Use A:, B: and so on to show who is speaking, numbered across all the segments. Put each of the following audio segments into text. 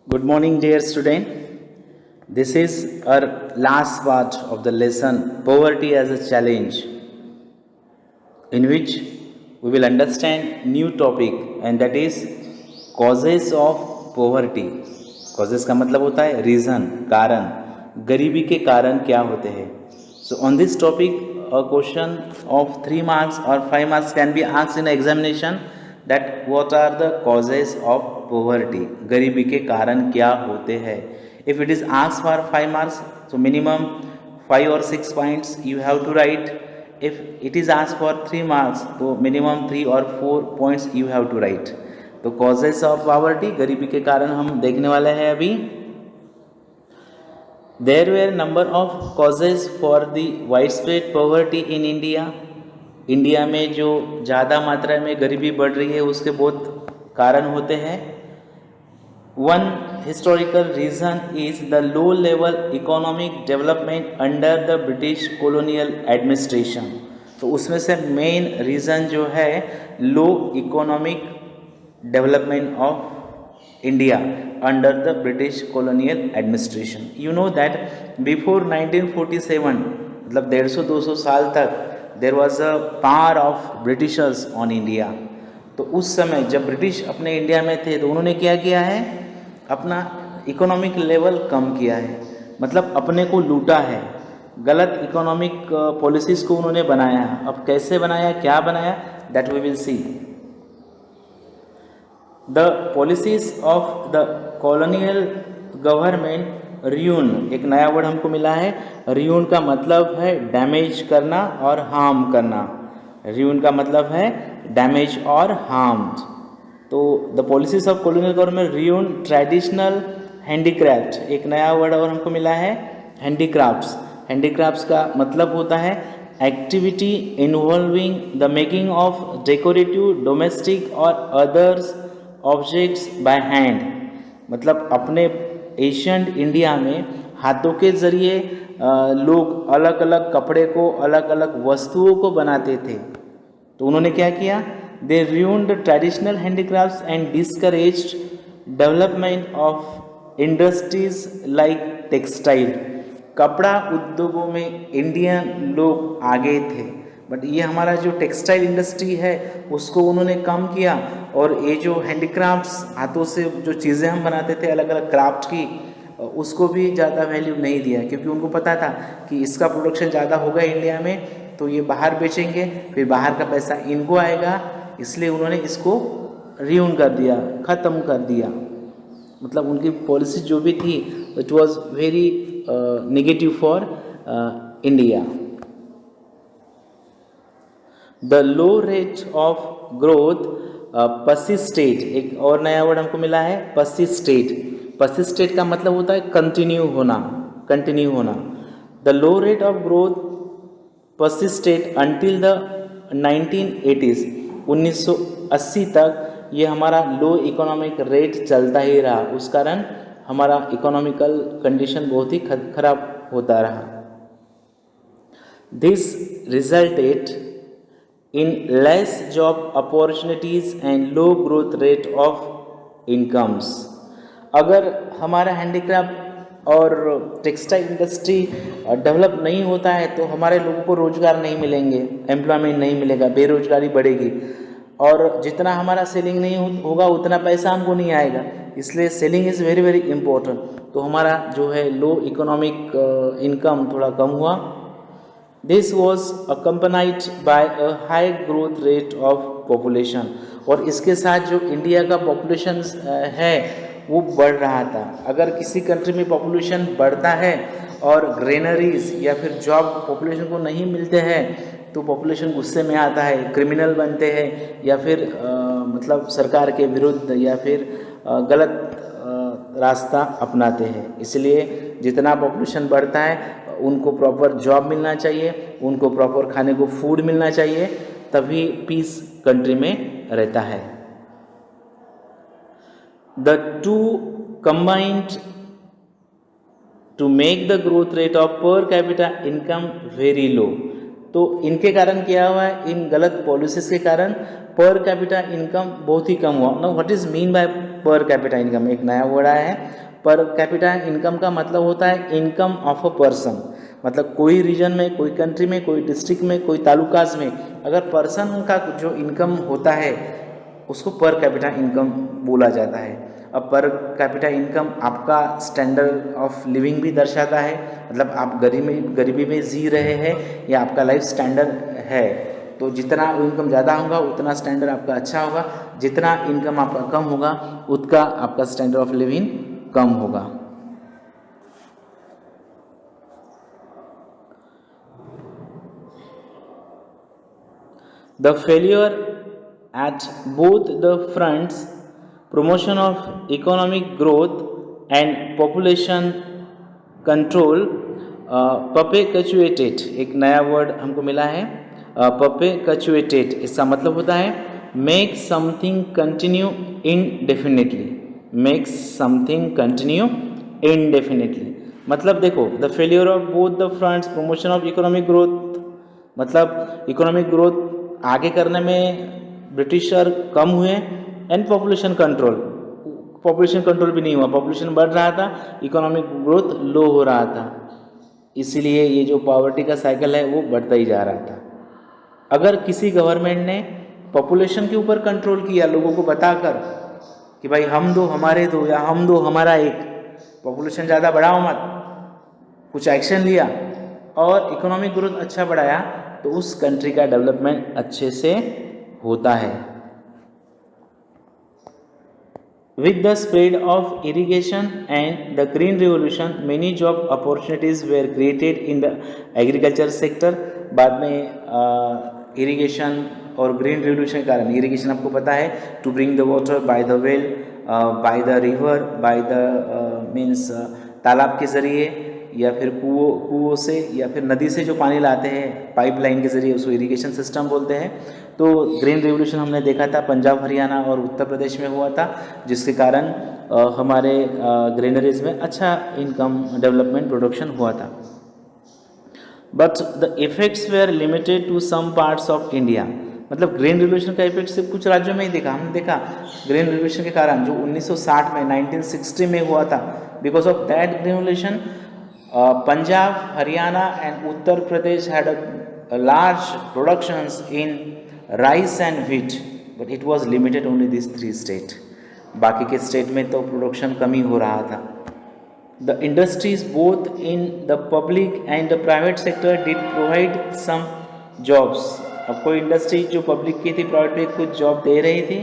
A: Good morning, dear student. This is our last part of the lesson Poverty as a Challenge, in which we will understand new topic, and that is causes of poverty. Causes का मतलब होता है reason, कारण. गरीबी के कारण क्या होते हैं. So on this topic, a question of 3 marks or 5 marks can be asked in examination, that what are the causes of poverty. गरीबी के कारण क्या होते हैं. If it is asked for 5 marks, so minimum 5 or 6 points you have to write. If it is asked for 3 marks, तो minimum 3 or 4 points you have to write. तो causes of poverty, गरीबी के कारण हम देखने वाले हैं अभी. There were number of causes for the widespread poverty in India. India में जो ज़्यादा मात्रा में गरीबी बढ़ रही है उसके बहुत कारण होते हैं. One historical reason is the low level economic development under the British colonial administration. तो उसमें से मेन रीज़न जो है low economic development of India under the British colonial administration. You know that before 1947, मतलब 150-200 साल तक there was a power of Britishers on India. तो उस समय जब ब्रिटिश अपने इंडिया में थे तो उन्होंने क्या किया है, अपना इकोनॉमिक लेवल कम किया है, मतलब अपने को लूटा है, गलत इकोनॉमिक पॉलिसीज़ को उन्होंने बनाया. अब कैसे बनाया, क्या बनाया, that we will see. The policies of the colonial government ruin, एक नया वर्ड हमको मिला है. रियून का मतलब है डैमेज करना और हार्म करना. रियून का मतलब है डैमेज और हार्म. तो the policies of colonial government ruin traditional handicraft, एक नया वर्ड और हमको मिला है हैंडीक्राफ्ट्स. हैंडीक्राफ्ट्स का मतलब होता है activity involving the making of decorative domestic और अदर्स ऑब्जेक्ट्स बाय हैंड. मतलब अपने एशियंट इंडिया में हाथों के ज़रिए लोग अलग अलग कपड़े को, अलग अलग वस्तुओं को बनाते थे. तो उन्होंने क्या किया, दे ruined traditional handicrafts and discouraged development of industries like textile. कपड़ा उद्योगों में इंडियन लोग आगे थे, बट ये हमारा जो टेक्सटाइल इंडस्ट्री है उसको उन्होंने कम किया. और ये जो हैंडीक्राफ्ट्स, हाथों से जो चीज़ें हम बनाते थे अलग अलग क्राफ्ट की, उसको भी ज़्यादा वैल्यू नहीं दिया, क्योंकि उनको पता था कि इसका प्रोडक्शन ज़्यादा होगा इंडिया में तो ये बाहर बेचेंगे, फिर बाहर का पैसा इनको आएगा, इसलिए उन्होंने इसको रियून कर दिया, ख़त्म कर दिया. मतलब उनकी पॉलिसी जो भी थी it was very negative for India. The low rate of growth persisted, एक और नया वर्ड हमको मिला है पर्सिस्टेड. पर्सिस्टेड का मतलब होता है कंटिन्यू होना, कंटिन्यू होना. The low rate of growth persisted until the 1980s, 1980 तक ये हमारा लो इकोनॉमिक रेट चलता ही रहा. उस कारण हमारा इकोनॉमिकल कंडीशन बहुत ही खराब होता रहा. This resulted in less job opportunities and low growth rate of incomes. अगर हमारा हैंडीक्राफ्ट और टेक्सटाइल इंडस्ट्री डेवलप नहीं होता है तो हमारे लोगों को रोज़गार नहीं मिलेंगे, एम्प्लॉयमेंट नहीं मिलेगा, बेरोजगारी बढ़ेगी, और जितना हमारा सेलिंग नहीं होगा उतना पैसा हमको नहीं आएगा. इसलिए selling is very very important. तो हमारा जो है लो इकोनॉमिक इनकम थोड़ा कम हुआ. This was accompanied by a high growth rate of population. और इसके साथ जो इंडिया का पॉपुलेशन है वो बढ़ रहा था. अगर किसी कंट्री में पॉपुलेशन बढ़ता है और ग्रेनरीज या फिर जॉब पॉपुलेशन को नहीं मिलते हैं तो पॉपुलेशन गुस्से में आता है, क्रिमिनल बनते हैं, या फिर मतलब सरकार के विरुद्ध या फिर गलत रास्ता अपनाते हैं. इसलिए जितना पॉपुलेशन बढ़ता है उनको प्रॉपर जॉब मिलना चाहिए, उनको प्रॉपर खाने को फूड मिलना चाहिए, तभी पीस कंट्री में रहता है. The two combined to make the growth rate of per capita income very low. तो इनके कारण क्या हुआ है, इन गलत पॉलिसीज़ के कारण पर कैपिटा इनकम बहुत ही कम हुआ. Now what is mean by पर कैपिटा इनकम, एक नया वर्ड आया है। पर कैपिटा इनकम का मतलब होता है इनकम ऑफ अ पर्सन, मतलब कोई रीजन में, कोई कंट्री में, कोई डिस्ट्रिक्ट में, कोई तालुकाज में अगर पर्सन का जो इनकम होता है उसको पर कैपिटा इनकम बोला जाता है। अब पर कैपिटा इनकम आपका स्टैंडर्ड ऑफ लिविंग भी दर्शाता है, मतलब आप गरीबी में जी रहे हैं या आपका लाइफ स्टैंडर्ड है। तो जितना इनकम ज़्यादा होगा उतना स्टैंडर्ड आपका अच्छा होगा, जितना इनकम आपका कम होगा उतना आपका स्टैंडर्ड ऑफ लिविंग कम होगा। The failure at both the fronts, promotion of economic growth and population control, perpetuated, एक नया वर्ड हमको मिला है perpetuated, इसका मतलब होता है make something continue indefinitely, make something continue indefinitely। मतलब देखो, the failure of both the fronts, promotion of economic growth, मतलब इकोनॉमिक ग्रोथ आगे करने में ब्रिटिशर कम हुए, एंड पॉपुलेशन कंट्रोल भी नहीं हुआ, पॉपुलेशन बढ़ रहा था, इकोनॉमिक ग्रोथ लो हो रहा था, इसीलिए ये जो पॉवर्टी का साइकिल है वो बढ़ता ही जा रहा था। अगर किसी गवर्नमेंट ने पॉपुलेशन के ऊपर कंट्रोल किया, लोगों को बताकर कि भाई हम दो हमारे दो या हम दो हमारा एक, पॉपुलेशन ज़्यादा बढ़ाओ मत, कुछ एक्शन लिया और इकोनॉमिक ग्रोथ अच्छा बढ़ाया, तो उस कंट्री का डेवलपमेंट अच्छे से होता है। With the spread of irrigation and the green revolution, many job opportunities were created in the agriculture sector। बाद में इरिगेशन और ग्रीन रिवोल्यूशन के कारण, इरिगेशन आपको पता है to bring the water by the well, by the river, by the means तालाब के ज़रिए या फिर कुओं से या फिर नदी से जो पानी लाते हैं पाइपलाइन के ज़रिए, उसको इरिगेशन सिस्टम बोलते हैं। तो ग्रीन रिवोल्यूशन हमने देखा था पंजाब, हरियाणा और उत्तर प्रदेश में हुआ था, जिसके कारण हमारे ग्रीनरीज में अच्छा इनकम डेवलपमेंट प्रोडक्शन हुआ था। But the effects were limited to some parts of India, मतलब ग्रीन रिवोल्यूशन का इफेक्ट सिर्फ कुछ राज्यों में ही देखा, हमने देखा ग्रीन रिवोल्यूशन के कारण जो 1960 में 1960 में हुआ था, because of that green revolution Punjab, Haryana and Uttar Pradesh had a large productions in rice and wheat, but it was limited only this 3 state. बाकी के स्टेट में तो प्रोडक्शन कम ही हो रहा था। The industries both in the public and the private sector did provide some jobs. अब कोई industry जो पब्लिक की थी, प्राइवेट में कुछ जॉब दे रही थी,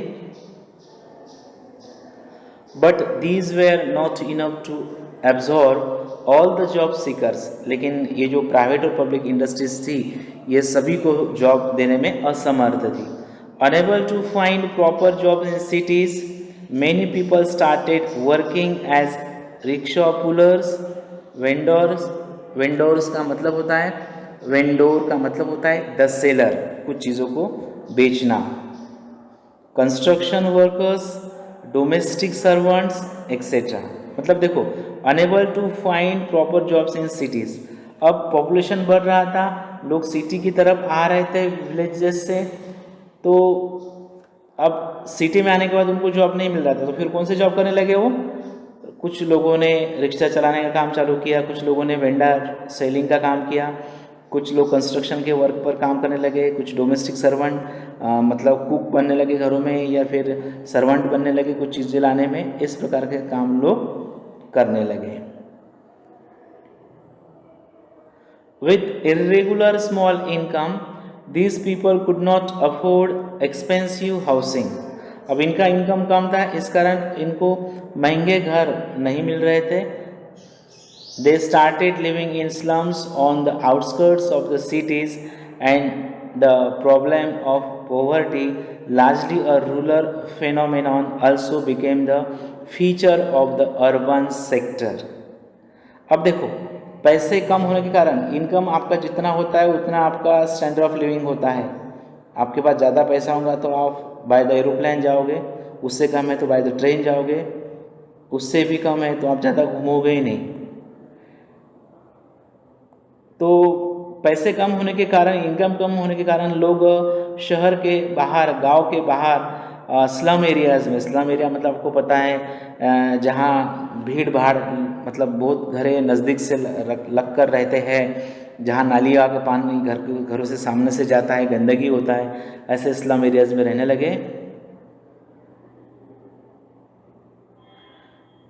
A: but these were not enough to absorb all the job seekers. लेकिन ये जो प्राइवेट और पब्लिक इंडस्ट्रीज थी, ये सभी को जॉब देने में असमर्थ थी। Unable to find proper job in cities, many people started working as rickshaw pullers, vendors. Vendors का मतलब होता है, वेंडोर का मतलब होता है द सेलर, कुछ चीज़ों को बेचना। Construction workers, domestic servants etcetera. मतलब देखो, unable to find proper jobs in cities. अब पॉपुलेशन बढ़ रहा था, लोग सिटी की तरफ आ रहे थे विलेजेस से, तो अब सिटी में आने के बाद उनको जॉब नहीं मिल रहा था, तो फिर कौन से जॉब करने लगे वो? कुछ लोगों ने रिक्शा चलाने का काम चालू किया, कुछ लोगों ने वेंडर सेलिंग का काम किया, कुछ लोग कंस्ट्रक्शन के वर्क पर काम करने लगे, कुछ डोमेस्टिक सर्वेंट मतलब कुक बनने लगे घरों में, या फिर सर्वेंट बनने लगे कुछ चीज़ें लाने में। इस प्रकार के काम लोग करने लगे। With irregular small income, these people could not afford expensive housing. अब इनका इनकम कम था, इस कारण इनको महंगे घर नहीं मिल रहे थे। They started living in slums on the outskirts of the cities, and the problem of poverty, largely a rural phenomenon, also became the feature of the urban sector। अब देखो, पैसे कम होने के कारण, इनकम आपका जितना होता है उतना आपका स्टैंडर्ड ऑफ लिविंग होता है। आपके पास ज़्यादा पैसा होगा तो आप बाय द एरोप्लेन जाओगे, उससे कम है तो बाय द ट्रेन जाओगे, उससे भी कम है तो आप ज़्यादा घूमोगे ही नहीं। तो पैसे कम होने के कारण, इनकम कम होने के कारण लोग शहर के बाहर, गांव के बाहर स्लम एरियाज़ में, स्लम एरिया मतलब आपको पता है जहाँ भीड़ भाड़ मतलब बहुत घरे नज़दीक से लग कर रहते हैं, जहाँ नालियों का पानी घरों से सामने से जाता है, गंदगी होता है, ऐसे स्लम एरियाज़ में रहने लगे।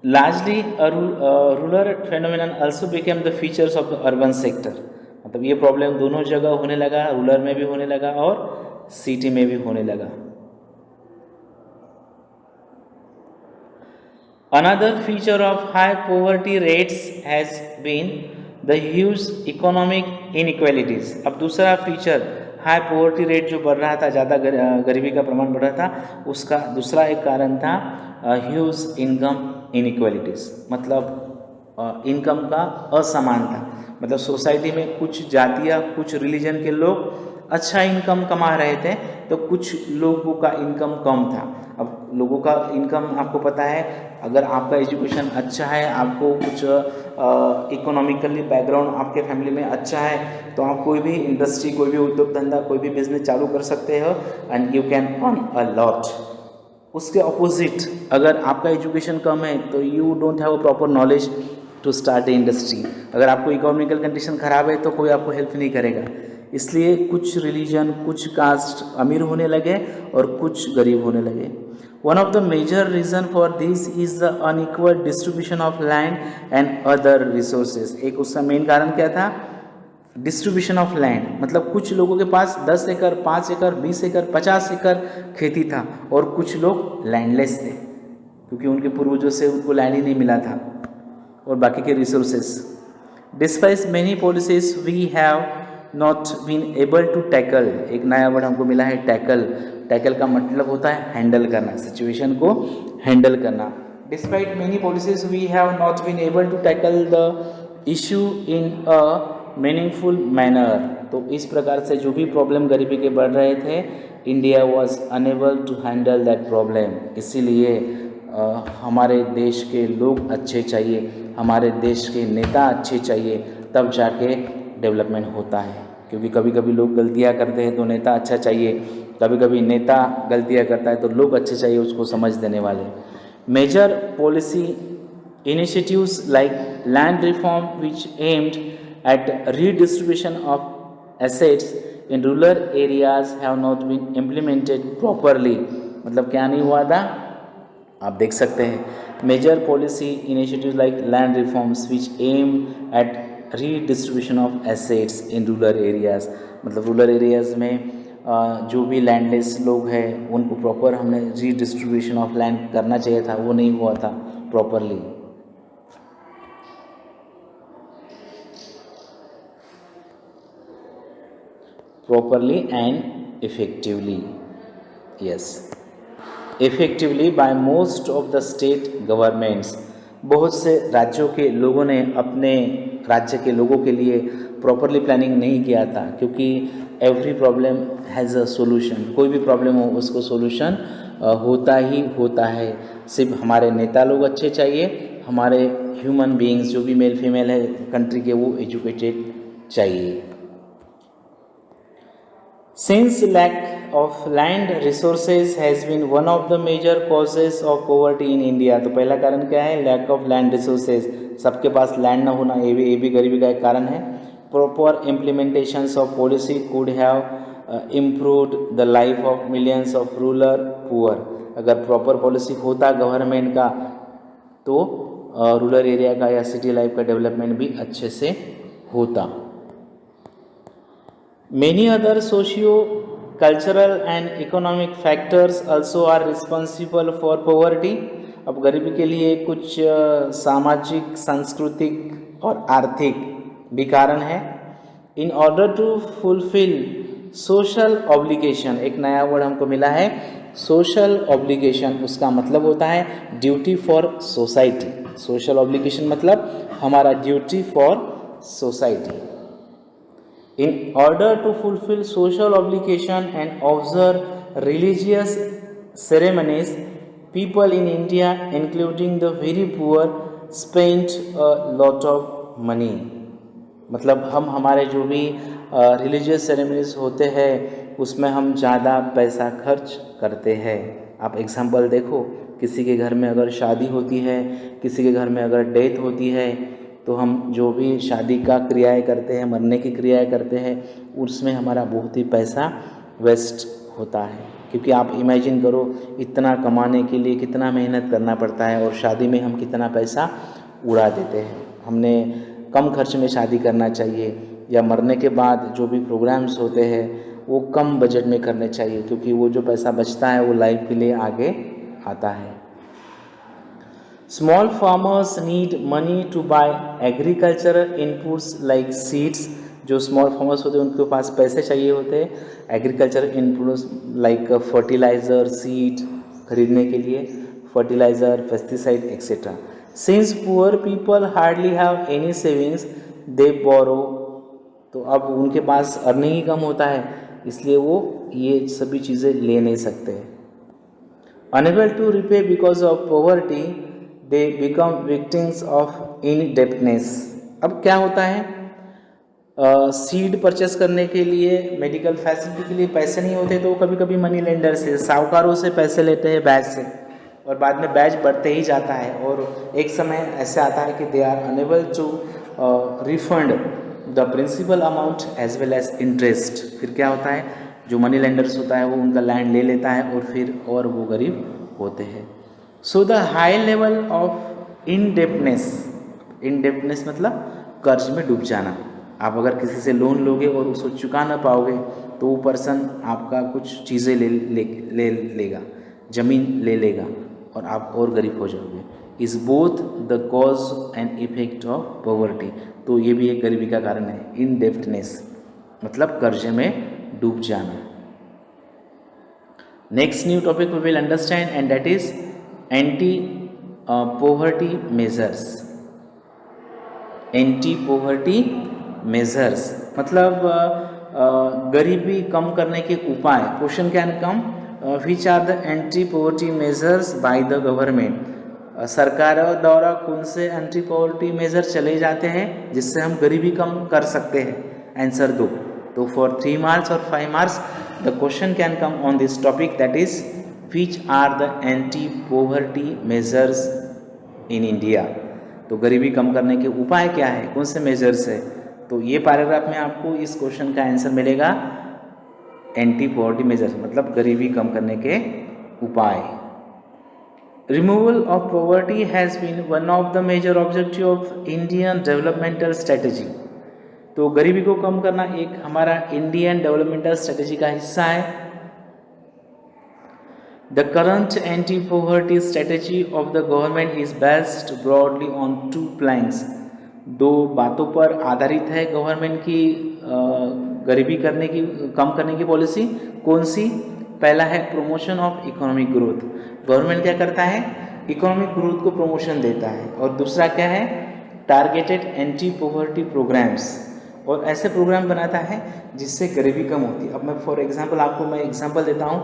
A: Largely, a rural phenomenon also became the features of the urban sector. मतलब ये प्रॉब्लम दोनों जगह होने लगा, रूरल में भी होने लगा और सिटी में भी होने लगा। Another feature of high poverty rates has been the huge economic inequalities. अब दूसरा फीचर हाई पोवर्टी रेट जो बढ़ रहा था, ज़्यादा गरीबी का प्रमाण बढ़ रहा था, उसका दूसरा एक कारण था ह्यूज इनकम इनइक्वालिटीज़, मतलब इनकम का असमानता। मतलब सोसाइटी में कुछ जातियाँ, कुछ रिलीजन के लोग अच्छा इनकम कमा रहे थे तो कुछ लोगों का इनकम कम था। अब लोगों का इनकम आपको पता है, अगर आपका एजुकेशन अच्छा है, आपको कुछ इकोनॉमिकली बैकग्राउंड आपके फैमिली में अच्छा है, तो आप कोई भी इंडस्ट्री, कोई भी उद्योग धंधा, कोई भी बिजनेस चालू कर सकते हो and you can earn a lot. उसके ऑपोजिट अगर आपका एजुकेशन कम है तो you don't have a proper knowledge to start a industry. अगर आपको इकोनॉमिकल कंडीशन ख़राब है तो कोई आपको हेल्प नहीं करेगा। इसलिए कुछ रिलीजन, कुछ कास्ट अमीर होने लगे और कुछ गरीब होने लगे। One of the major reason for this is the unequal distribution of land and other resources. एक उसका मेन कारण क्या था? डिस्ट्रीब्यूशन ऑफ लैंड, मतलब कुछ लोगों के पास 10 एकड़, 5 एकड़, 20 एकड़, 50 एकड़ खेती था और कुछ लोग लैंडलेस थे क्योंकि उनके पूर्वजों से उनको लैंड ही नहीं मिला था, और बाकी के resources. Despite many policies we have not been able to tackle. एक नया वर्ड हमको मिला है, टैकल। टैकल का मतलब होता है हैंडल करना, सिचुएशन को हैंडल करना। Despite many policies we have not been able to tackle the issue in a meaningful manner. तो इस प्रकार से जो भी प्रॉब्लम गरीबी के बढ़ रहे थे, India was unable to handle that problem. इसीलिए हमारे देश के लोग अच्छे चाहिए, हमारे देश के नेता अच्छे चाहिए, तब जाके डेवलपमेंट होता है। क्योंकि कभी कभी लोग गलतियां करते हैं तो नेता अच्छा चाहिए, कभी कभी नेता गलतियां करता है तो लोग अच्छे चाहिए उसको समझ देने वाले। Major policy initiatives like land reform which aimed at redistribution of assets in rural areas have not been implemented properly। मतलब क्या नहीं हुआ था, आप देख सकते हैं। Major policy initiatives like land reforms which aim at redistribution of assets in rural areas, मतलब रूरल एरियाज़ में जो भी लैंडलेस लोग हैं उनको प्रॉपर हमने रीडिस्ट्रीब्यूशन ऑफ लैंड करना चाहिए था, वो नहीं हुआ था properly. properly and effectively, yes, effectively by most of the state governments। बहुत से राज्यों के लोगों ने अपने राज्य के लोगों के लिए प्रॉपरली प्लानिंग नहीं किया था, क्योंकि every problem has a solution. कोई भी प्रॉब्लम हो उसको सोल्यूशन होता ही होता है। सिर्फ हमारे नेता लोग अच्छे चाहिए, हमारे ह्यूमन बीइंग्स जो भी मेल फीमेल है कंट्री के, वो एजुकेटेड चाहिए। Since lack of land resources has been one of the major causes of poverty in India। तो पहला कारण क्या है? लैक ऑफ लैंड रिसोर्सेज, सबके पास लैंड ना होना, ये भी गरीबी का एक कारण है। Proper implementations of policy could have improved the life of millions of rural poor. अगर प्रॉपर पॉलिसी होता गवर्नमेंट का तो रूरल एरिया का या सिटी लाइफ का डेवलपमेंट भी अच्छे से होता। Many other socio-cultural and economic factors also are responsible for poverty। अब गरीबी के लिए कुछ सामाजिक, सांस्कृतिक और आर्थिक भी कारण है। In order to fulfill social obligation, एक नया वर्ड हमको मिला है social obligation, उसका मतलब होता है duty for society. Social obligation मतलब हमारा duty for society. In order to fulfill social obligation and observe religious ceremonies, people in India, including the very poor, spent a lot of money। मतलब हम हमारे जो भी रिलीजियस सेरेमनीज होते हैं उसमें हम ज़्यादा पैसा खर्च करते हैं। आप एग्जाम्पल देखो, किसी के घर में अगर शादी होती है, किसी के घर में अगर डेथ होती है, तो हम जो भी शादी का क्रियाएं करते हैं, मरने की क्रियाएं करते हैं, उसमें हमारा बहुत ही पैसा वेस्ट होता है। क्योंकि आप इमेजिन करो, इतना कमाने के लिए कितना मेहनत करना पड़ता है और शादी में हम कितना पैसा उड़ा देते हैं। हमने कम खर्च में शादी करना चाहिए, या मरने के बाद जो भी प्रोग्राम्स होते हैं वो कम बजट में करने चाहिए, क्योंकि वो जो पैसा बचता है वो लाइफ के लिए आगे आता है। Small farmers need money to buy agricultural inputs like seeds. जो स्मॉल फार्मर्स होते हैं उनके पास पैसे चाहिए होते हैं agriculture inputs like fertiliser, seed खरीदने के लिए, fertiliser, pesticide etcetera. Since poor people hardly have any savings they borrow. तो अब उनके पास अर्निंग ही कम होता है, इसलिए वो ये सभी चीज़ें ले नहीं सकते। Unable to repay because of poverty they become victims of indebtedness. अब क्या होता है, सीड परचेस करने के लिए, मेडिकल फैसिलिटी के लिए पैसे नहीं होते, तो कभी कभी मनी लेंडर से, साहूकारों से पैसे लेते हैं ब्याज से, और बाद में ब्याज बढ़ते ही जाता है, और एक समय ऐसे आता है कि they are unable to refund the principal amount as well as interest. फिर क्या होता है, जो मनी लेंडर्स होता है वो उनका लैंड ले लेता है और फिर और वो गरीब होते हैं। So the high level of इनडेप्टनेस मतलब कर्ज में डूब जाना। आप अगर किसी से लोन लोगे और उसको चुका ना पाओगे तो वो पर्सन आपका कुछ चीज़ें ले लेगा, ज़मीन ले लेगा और आप और गरीब हो जाओगे। Is both the cause and effect of poverty. तो ये भी एक गरीबी का कारण है, इनडेप्टनेस मतलब कर्जे में डूब जाना। Next new topic we will understand and that is anti poverty measures. Anti poverty measures मतलब गरीबी कम करने के उपाय। Question can come, which are the anti poverty measures by the government. सरकार द्वारा कौन से एंटी पॉवर्टी मेजर चले जाते हैं जिससे हम गरीबी कम कर सकते हैं? आंसर दो। तो फॉर 3 मार्क्स और 5 marks the question can come on this topic, that is which are the anti poverty measures in India. तो गरीबी कम करने के उपाय क्या है, कौन से मेजर्स है? तो ये पैराग्राफ में आपको इस क्वेश्चन का आंसर मिलेगा, एंटी पॉवर्टी मेजर्स मतलब गरीबी कम करने के उपाय। Removal of poverty has been one of the major objective of Indian developmental strategy. तो गरीबी को कम करना एक हमारा इंडियन डेवलपमेंटल स्ट्रेटेजी का हिस्सा है। The current anti-poverty strategy of the government is based broadly on 2 planks. 2 बातों पर आधारित है गवर्नमेंट की गरीबी कम करने की पॉलिसी। कौन सी? पहला है promotion of economic growth. Government क्या करता है? इकोनॉमिक ग्रोथ को प्रमोशन देता है। और दूसरा क्या है? टारगेटेड एंटी पॉवर्टी प्रोग्राम्स, और ऐसे प्रोग्राम बनाता है जिससे गरीबी कम होती है। अब मैं फॉर एग्जांपल आपको एग्जांपल देता हूँ,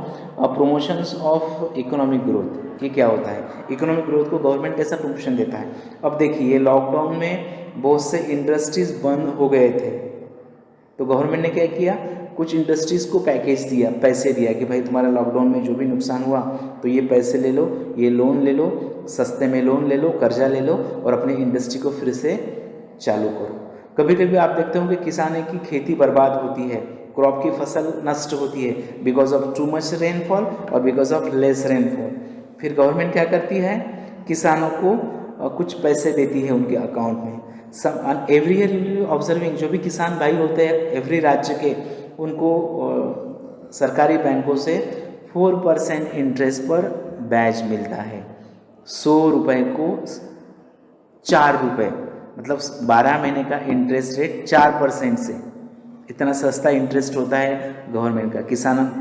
A: प्रमोशंस ऑफ इकोनॉमिक ग्रोथ। ये क्या होता है? इकोनॉमिक ग्रोथ को गवर्नमेंट कैसा प्रमोशन देता है? अब देखिए, लॉकडाउन में बहुत से इंडस्ट्रीज बंद हो गए थे, तो गवर्नमेंट ने क्या किया, कुछ इंडस्ट्रीज़ को पैकेज दिया, पैसे दिया कि भाई तुम्हारा लॉकडाउन में जो भी नुकसान हुआ तो ये पैसे ले लो, ये लोन ले लो, सस्ते में लोन ले लो, कर्जा ले लो और अपनी इंडस्ट्री को फिर से चालू करो। कभी कभी आप देखते होंगे किसानों की खेती बर्बाद होती है, क्रॉप की फसल नष्ट होती है because of too much rainfall और बिकॉज ऑफ लेस रेनफॉल। फिर गवर्नमेंट क्या करती है, किसानों को कुछ पैसे देती है उनके अकाउंट में। एवरी ईयर ऑब्जर्विंग, जो भी किसान भाई होते हैं एवरी राज्य के, उनको सरकारी बैंकों से 4% इंटरेस्ट पर ब्याज मिलता है। 100 रुपये को 4 रुपये, मतलब 12 महीने का इंटरेस्ट रेट 4% से। इतना सस्ता इंटरेस्ट होता है गवर्नमेंट का।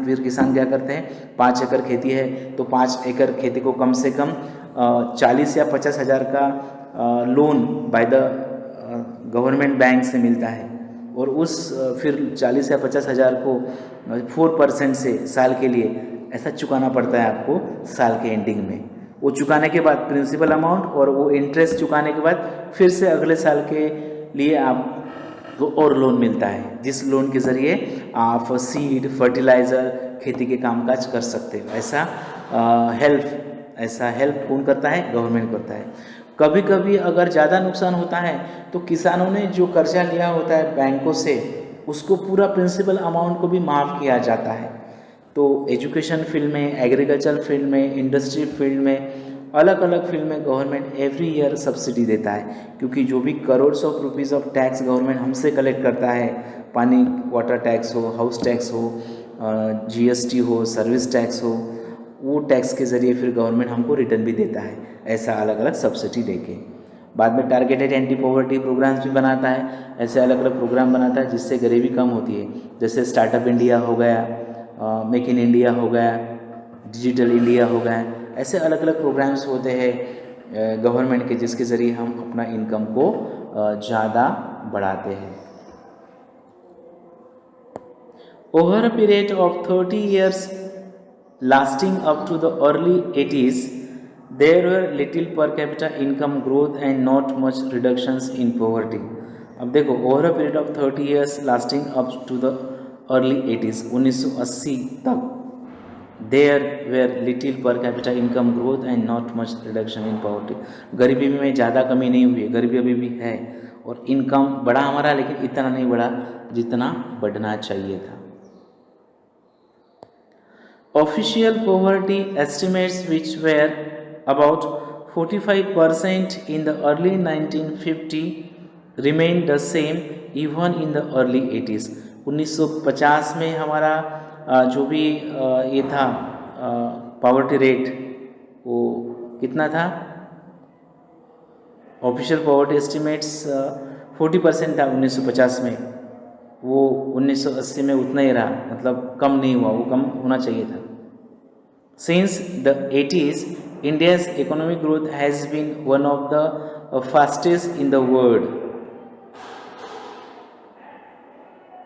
A: फिर किसान क्या करते हैं, 5 एकड़ खेती है तो 5 एकड़ खेती को कम से कम 40 या 50 हज़ार का loan by the government bank से मिलता है, और उस फिर 40 या 50 हज़ार को 4% से साल के लिए ऐसा चुकाना पड़ता है आपको साल के एंडिंग में। वो चुकाने के बाद प्रिंसिपल अमाउंट और वो इंटरेस्ट चुकाने के बाद फिर से अगले साल के लिए आपको और लोन मिलता है, जिस लोन के ज़रिए आप सीड, फर्टिलाइज़र, खेती के कामकाज कर सकते हो। ऐसा हेल्प, ऐसा हेल्प कौन करता है? गवर्नमेंट करता है। कभी कभी अगर ज़्यादा नुकसान होता है तो किसानों ने जो कर्जा लिया होता है बैंकों से, उसको पूरा प्रिंसिपल अमाउंट को भी माफ़ किया जाता है। तो एजुकेशन फील्ड में, एग्रीकल्चर फील्ड में, इंडस्ट्री फील्ड में, अलग अलग फील्ड में गवर्नमेंट एवरी ईयर सब्सिडी देता है, क्योंकि जो भी crores of rupees of tax government हमसे कलेक्ट करता है, पानी वाटर टैक्स हो, हाउस टैक्स हो, जीएसटी हो, सर्विस टैक्स हो, वो टैक्स के ज़रिए फिर गवर्नमेंट हमको रिटर्न भी देता है, ऐसा अलग अलग सब्सिडी देके। बाद में टारगेटेड एंटी पॉवर्टी प्रोग्राम्स भी बनाता है, ऐसे अलग अलग प्रोग्राम बनाता है जिससे गरीबी कम होती है। जैसे स्टार्टअप इंडिया हो गया, मेक इन इंडिया हो गया, डिजिटल इंडिया हो गया, ऐसे अलग अलग प्रोग्राम्स होते हैं गवर्नमेंट के, जिसके ज़रिए हम अपना इनकम को ज़्यादा बढ़ाते हैं। Over a period of 30 years lasting up to the early 80s, there were little per capita income growth and not much reductions in poverty. अब देखो, over a period of 30 years lasting up to the early 80s, 1980 तक, there were little per capita income growth and not much reduction in poverty. गरीबी में ज़्यादा कमी नहीं हुई है, गरीबी अभी भी है, और इनकम बढ़ा हमारा, लेकिन इतना नहीं बढ़ा जितना बढ़ना चाहिए था। Official poverty estimates, which were about 45% in the early 1950, remained the same even in the early 80s. 1950 में हमारा जो भी ये था पॉवर्टी रेट, वो कितना था? ऑफिशियल पॉवर्टी एस्टिमेट्स 40% था 1950 में, वो 1980 में उतना ही रहा, मतलब कम नहीं हुआ, वो कम होना चाहिए था। Since the 80s, India's economic growth has been one of the fastest in the world.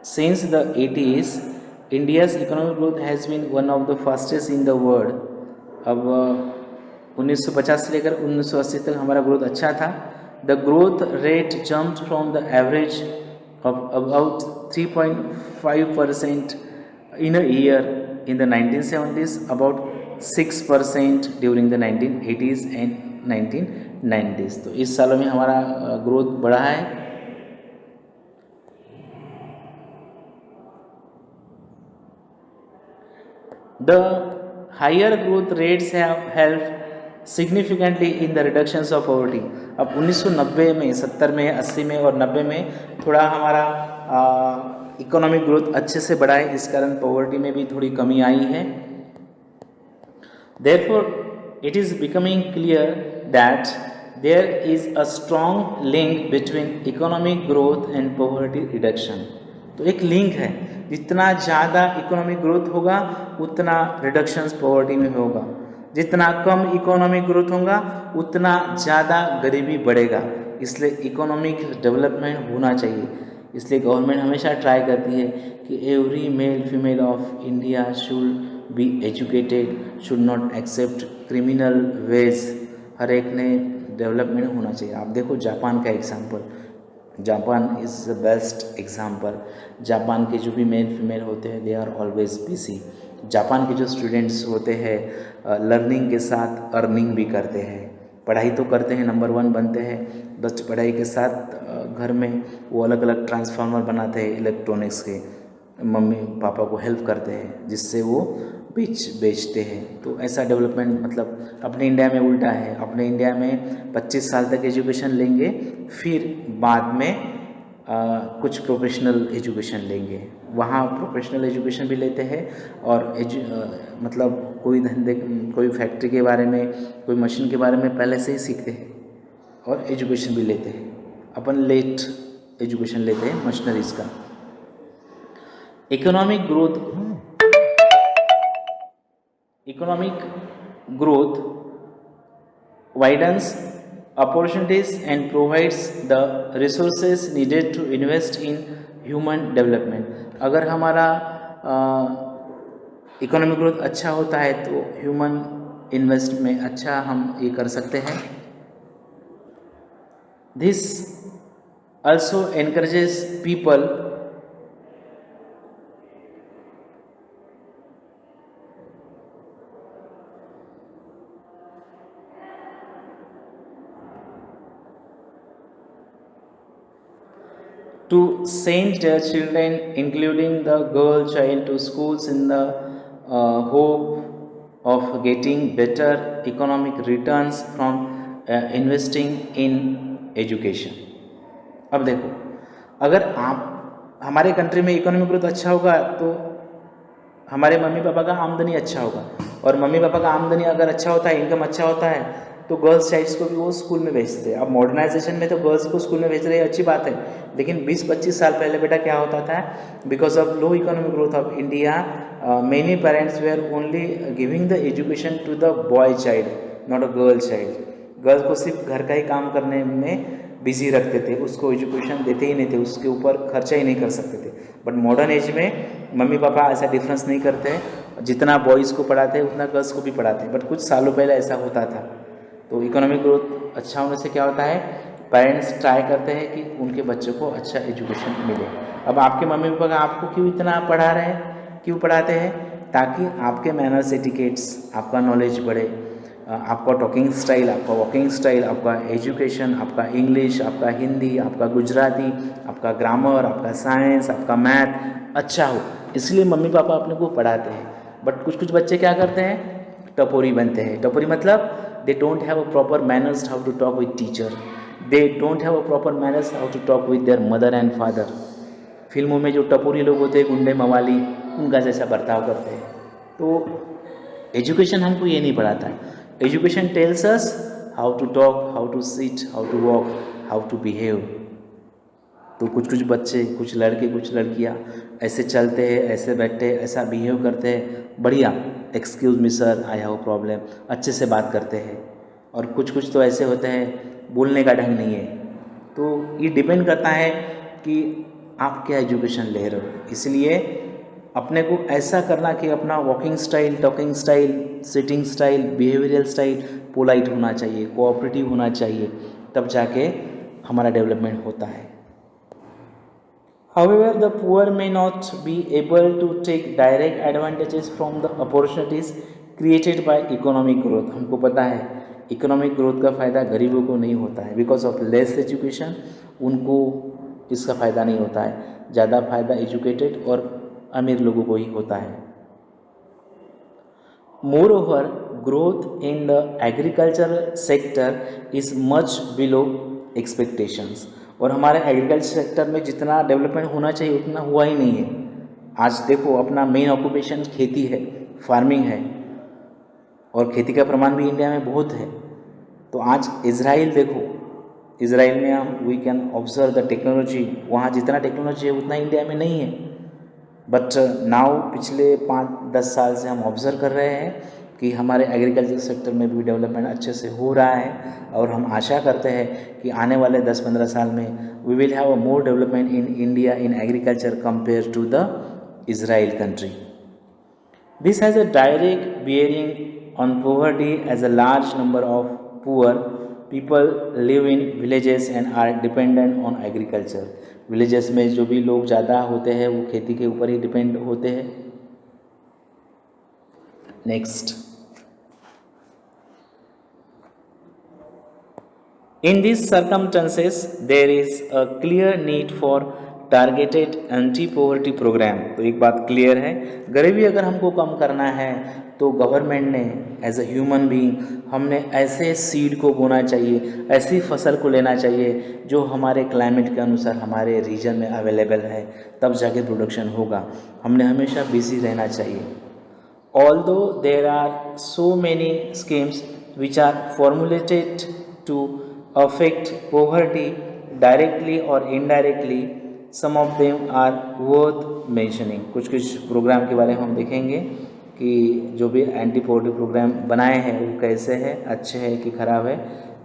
A: Since the 80s, India's economic growth has been one of the fastest in the world. अब 1950 से लेकर 1980 तक हमारा ग्रोथ अच्छा था। The growth rate jumped from the average of about 3.5% in a year in the 1970s, about 6% during the 1980s and 1990s. तो इस सालों में हमारा ग्रोथ बढ़ा है। The higher growth rates have helped significantly in the reductions of poverty. अब 1990 में, 70 में, 80 में और 90 में थोड़ा हमारा इकोनॉमिक ग्रोथ अच्छे से बढ़ा है, इस कारण पॉवर्टी में भी थोड़ी कमी आई है। Therefore, it is becoming clear that there is a strong link between economic growth and poverty reduction. तो एक लिंक है, जितना ज़्यादा इकोनॉमिक ग्रोथ होगा उतना रिडक्शंस पॉवर्टी में होगा, जितना कम इकोनॉमिक ग्रोथ होगा उतना ज़्यादा गरीबी बढ़ेगा। इसलिए इकोनॉमिक डेवलपमेंट होना चाहिए। इसलिए गवर्नमेंट हमेशा ट्राई करती है कि every male female of India should be educated, should not accept criminal wage. हर एक ने डेवलपमेंट होना चाहिए। आप देखो जापान का example, Japan is the best example. Japan के जो भी मेल फीमेल होते हैं they are always busy. Japan के जो स्टूडेंट्स होते हैं लर्निंग के साथ अर्निंग भी करते हैं, पढ़ाई तो करते हैं, नंबर 1 बनते हैं, बस पढ़ाई के साथ घर में वो अलग अलग ट्रांसफार्मर बनाते हैं इलेक्ट्रॉनिक्स के, मम्मी पापा को हेल्प करते हैं, जिससे वो बेचते हैं। तो ऐसा डेवलपमेंट मतलब अपने इंडिया में उल्टा है। अपने इंडिया में 25 साल तक एजुकेशन लेंगे, फिर बाद में कुछ प्रोफेशनल एजुकेशन लेंगे। वहाँ प्रोफेशनल एजुकेशन भी लेते हैं और मतलब कोई धंधे, कोई फैक्ट्री के बारे में, कोई मशीन के बारे में पहले से ही सीखते हैं और एजुकेशन भी लेते हैं। अपन लेट एजुकेशन लेते हैं मशीनरीज का। Economic growth widens opportunities and provides the resources needed to invest in human development। अगर हमारा इकोनॉमिक ग्रोथ अच्छा होता है तो ह्यूमन इन्वेस्ट में अच्छा हम ये कर सकते हैं। This also encourages people to send their children, including the girl child, to schools in the hope of getting better economic returns from investing in education. अब देखो, अगर आप हमारे कंट्री में इकोनॉमिक ग्रोथ अच्छा होगा तो हमारे मम्मी पापा का आमदनी अच्छा होगा, और मम्मी पापा का आमदनी अगर अच्छा होता है, इनकम अच्छा होता है, तो गर्ल्स चाइल्ड्स को भी वो स्कूल में भेजते हैं. अब मॉडर्नाइजेशन में तो गर्ल्स को स्कूल में भेज रहे हैं, अच्छी बात है, लेकिन 20-25 साल पहले बेटा क्या होता था, because of low economic growth of India, many parents were only giving the education to the boy child, not a girl child. Girls को सिर्फ घर का ही काम करने में बिजी रखते थे, उसको एजुकेशन देते ही नहीं थे, उसके ऊपर खर्चा ही नहीं कर सकते थे. बट मॉडर्न एज में मम्मी पापा ऐसा डिफरेंस नहीं करते हैं, जितना बॉयज़ को पढ़ाते हैं उतना गर्ल्स को भी पढ़ाते हैं. बट कुछ सालों पहले ऐसा होता था. तो इकोनॉमिक ग्रोथ अच्छा होने से क्या होता है, पेरेंट्स ट्राई करते हैं कि उनके बच्चों को अच्छा एजुकेशन मिले. अब आपके मम्मी पापा आपको क्यों इतना पढ़ा रहे हैं, क्यों पढ़ाते हैं, ताकि आपके मैनर्स, एटिकेट्स, आपका नॉलेज बढ़े, आपका टॉकिंग स्टाइल, आपका वॉकिंग स्टाइल, आपका एजुकेशन, आपका इंग्लिश, आपका हिंदी, आपका गुजराती, आपका ग्रामर, आपका साइंस, आपका मैथ अच्छा हो. इसलिए मम्मी पापा अपने को पढ़ाते हैं. बट कुछ कुछ बच्चे क्या करते हैं, टपोरी बनते हैं. टपोरी मतलब they don't have a proper manners how to talk with teacher, they don't have a proper manners how to talk with their mother and father. फिल्मों में जो टपोरी लोग होते हैं, गुंडे मवाली, उनका जैसा बर्ताव करते हैं. तो एजुकेशन हमको ये नहीं पढ़ाता है. Education tells us how to talk, how to sit, how to walk, how to behave. तो कुछ कुछ बच्चे, कुछ लड़के, कुछ लड़कियाँ ऐसे चलते हैं, ऐसे बैठते हैं, ऐसा बिहेव करते हैं, बढ़िया, excuse me sir, I have problem, अच्छे से बात करते हैं. और कुछ कुछ तो ऐसे होते हैं, बोलने का ढंग नहीं है. तो ये डिपेंड करता है कि आप क्या एजुकेशन ले रहे हो. इसलिए अपने को ऐसा करना कि अपना walking style, talking style, sitting style, behavioural style polite होना चाहिए, कोऑपरेटिव होना चाहिए, तब जाके हमारा डेवलपमेंट होता है. However, the poor may not be able to take direct advantages from the opportunities created by economic growth. हमको पता है इकोनॉमिक ग्रोथ का फ़ायदा गरीबों को नहीं होता है. बिकॉज ऑफ लेस एजुकेशन उनको इसका फ़ायदा नहीं होता है. ज़्यादा फ़ायदा एजुकेटेड और अमीर लोगों को ही होता है. Moreover, growth in the agricultural sector is much below expectations. और हमारे एग्रीकल्चर सेक्टर में जितना डेवलपमेंट होना चाहिए उतना हुआ ही नहीं है. आज देखो, अपना मेन ऑक्यूपेशन खेती है, फार्मिंग है, और खेती का प्रमाण भी इंडिया में बहुत है. तो आज इज़राइल देखो, इज़राइल में हम we can observe the technology, वहाँ जितना टेक्नोलॉजी है उतना इंडिया में नहीं है. बट नाउ पिछले 5-10 साल से हम ऑब्ज़र्व कर रहे हैं कि हमारे एग्रीकल्चर सेक्टर में भी डेवलपमेंट अच्छे से हो रहा है. और हम आशा करते हैं कि आने वाले 10-15 साल में we will have a more development in India in agriculture compare to the Israel country. This has a direct bearing on poverty as a large number of poor people live in villages and are dependent on agriculture. Villages में जो भी लोग ज़्यादा होते हैं वो खेती के ऊपर ही डिपेंड होते हैं. Next, in these circumstances there is a clear need for targeted anti poverty program. तो एक बात क्लियर है, गरीबी अगर हमको कम करना है तो गवर्नमेंट ने एज अ ह्यूमन बीइंग हमने ऐसे सीड को बोना चाहिए, ऐसी फसल को लेना चाहिए जो हमारे क्लाइमेट के अनुसार हमारे रीजन में अवेलेबल है, तब जाके प्रोडक्शन होगा. हमने हमेशा बिजी रहना चाहिए. Although there are so many schemes which are formulated to affect poverty directly or indirectly, some of them are worth mentioning. कुछ कुछ प्रोग्राम के बारे में हम देखेंगे कि जो भी एंटी पोवर्टी प्रोग्राम बनाए हैं वो कैसे हैं, अच्छे हैं कि खराब है,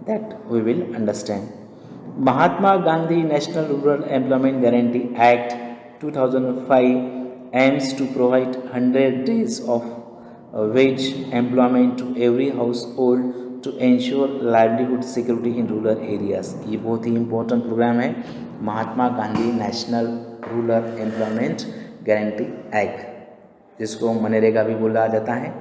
A: that we will understand. Mahatma Gandhi national rural employment guarantee act 2005 aims to provide 100 days of wage employment to every household to ensure livelihood security in rural areas. ये बहुत ही इम्पोर्टेंट प्रोग्राम है, Mahatma Gandhi national rural employment guarantee act, जिसको मनरेगा भी बोला जाता है.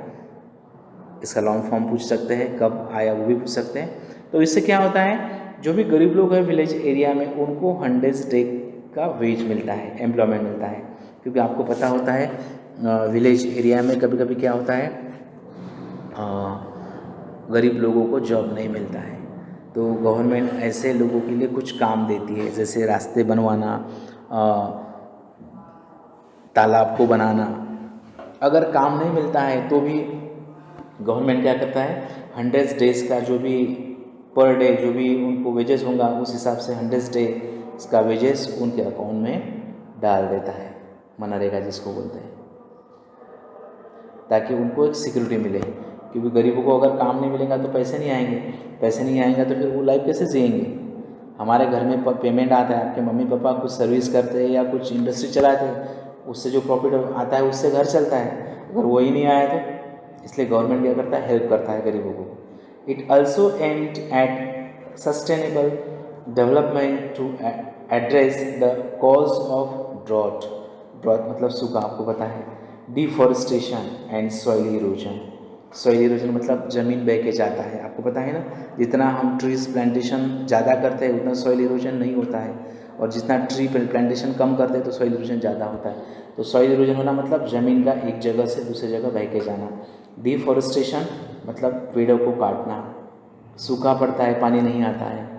A: इसका लॉन्ग फॉर्म पूछ सकते हैं, कब आया वो भी पूछ सकते हैं. तो इससे क्या होता है, जो भी गरीब लोग हैं विलेज एरिया में उनको 100 डे का वेज मिलता है, एम्प्लॉयमेंट मिलता है। क्योंकि आपको पता होता है विलेज एरिया में कभी कभी क्या होता है, गरीब लोगों को जॉब नहीं मिलता है, तो गवर्नमेंट ऐसे लोगों के लिए कुछ काम देती है, जैसे रास्ते बनवाना, तालाब को बनाना। अगर काम नहीं मिलता है तो भी गवर्नमेंट क्या करता है, 100 डेज का जो भी पर डे जो भी उनको वेजेस होगा उस हिसाब से 100 डेज का वेजेस उनके अकाउंट में डाल देता है, मनरेगा जिसको बोलते हैं, ताकि उनको एक सिक्योरिटी मिले। क्योंकि गरीबों को अगर काम नहीं मिलेगा तो पैसे नहीं आएंगे, पैसे नहीं आएंगे तो फिर वो लाइफ कैसे जिएंगे। हमारे घर में पेमेंट आता है, आपके मम्मी पापा कुछ सर्विस करते हैं या कुछ इंडस्ट्री चलाते हैं, उससे जो प्रॉफिट आता है उससे घर चलता है। अगर वही नहीं आया तो इसलिए गवर्नमेंट क्या करता है, हेल्प करता है गरीबों को। It also aimed at sustainable development to address the cause of drought. Drought मतलब सूखा, आपको पता है। Deforestation and soil erosion. Soil erosion मतलब ज़मीन बह के जाता है, आपको पता है ना। जितना हम ट्रीज़ प्लांटेशन ज़्यादा करते हैं उतना सॉइल इरोजन नहीं होता है, और जितना ट्री प्लांटेशन कम करते हैं तो सॉइल इरोजन ज़्यादा होता है। तो सॉइल इरोजन होना मतलब ज़मीन का एक जगह से दूसरी जगह बह के जाना। डिफॉरेस्टेशन मतलब पेड़ों को काटना, सूखा पड़ता है, पानी नहीं आता है।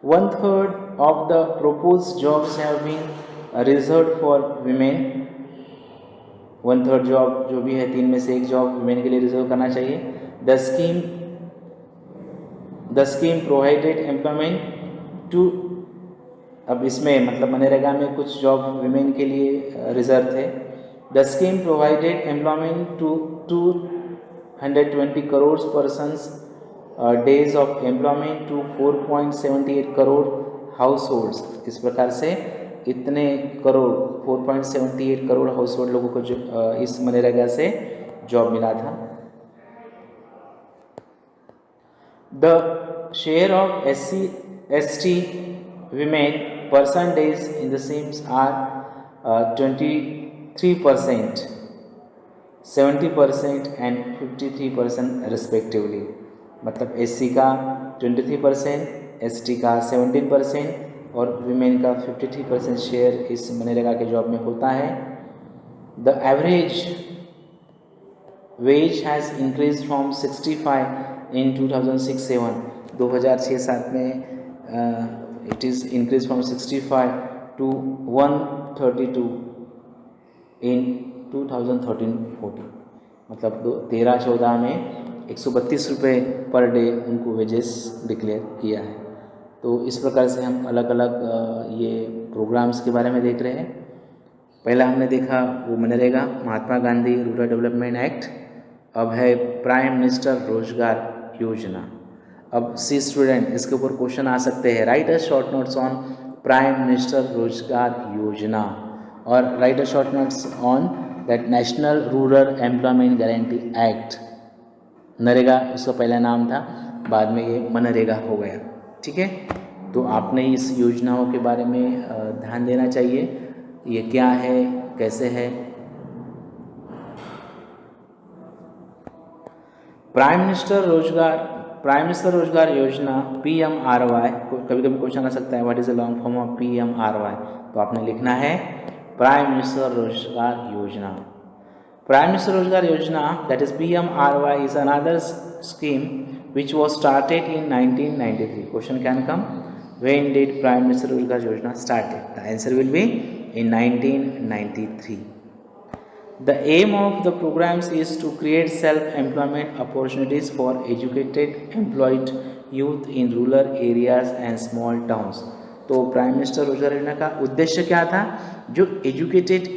A: One third of the proposed jobs have been reserved for women। 1/3 job जो भी है, 3 में से 1 जॉब वुमेन के लिए रिजर्व करना चाहिए। The scheme provided employment to, अब इसमें मतलब मनरेगा में कुछ जॉब वुमेन के लिए रिजर्व थे। The scheme provided employment to 220 crore persons, days of employment to 4.78 crore households. इस प्रकार से इतने करोड़ 4.78 करोड़ हाउस होल्ड लोगों को जो इस मनरेगा से जॉब मिला था। The share of SC/ST women percentages in the SIMS are 23%, 70% and 53% respectively। मतलब SC का 23%, ST का 17% और विमेन का 53% शेयर इस मनरेगा के जॉब में होता है। The average wage has increase from 65 in 2006-07, 2006-07 में it is increased from 65 to 132 in 2013-14। मतलब 13-14 में 132 रुपये पर डे उनको वेजेस डिक्लेयर किया है। तो इस प्रकार से हम अलग अलग ये प्रोग्राम्स के बारे में देख रहे हैं। पहला हमने देखा वो MNREGA, Mahatma Gandhi rural development act. अब है प्राइम मिनिस्टर रोजगार योजना। अब सी स्टूडेंट, इसके ऊपर क्वेश्चन आ सकते हैं। Right a short notes on prime minister रोजगार योजना और right a short notes on that national rural employment guarantee act. NREGA उसका पहला नाम था, बाद में ये मनरेगा हो गया। ठीक है, तो आपने इस योजनाओं के बारे में ध्यान देना चाहिए, ये क्या है, कैसे है। प्राइम मिनिस्टर रोजगार योजना PMRY, कभी कभी क्वेश्चन आ सकता है what is the long form of PMRY, तो आपने लिखना है प्राइम मिनिस्टर रोजगार योजना। प्राइम मिनिस्टर रोजगार योजना that is PMRY is another scheme which was started in 1993. Question can come, when did Prime Minister Rozgar Yojana started? The answer will be in 1993. The aim of the programs is to create self-employment opportunities for educated employed youth in rural areas and small towns. तो prime minister रोजगार योजना का उद्देश्य क्या था? जो educated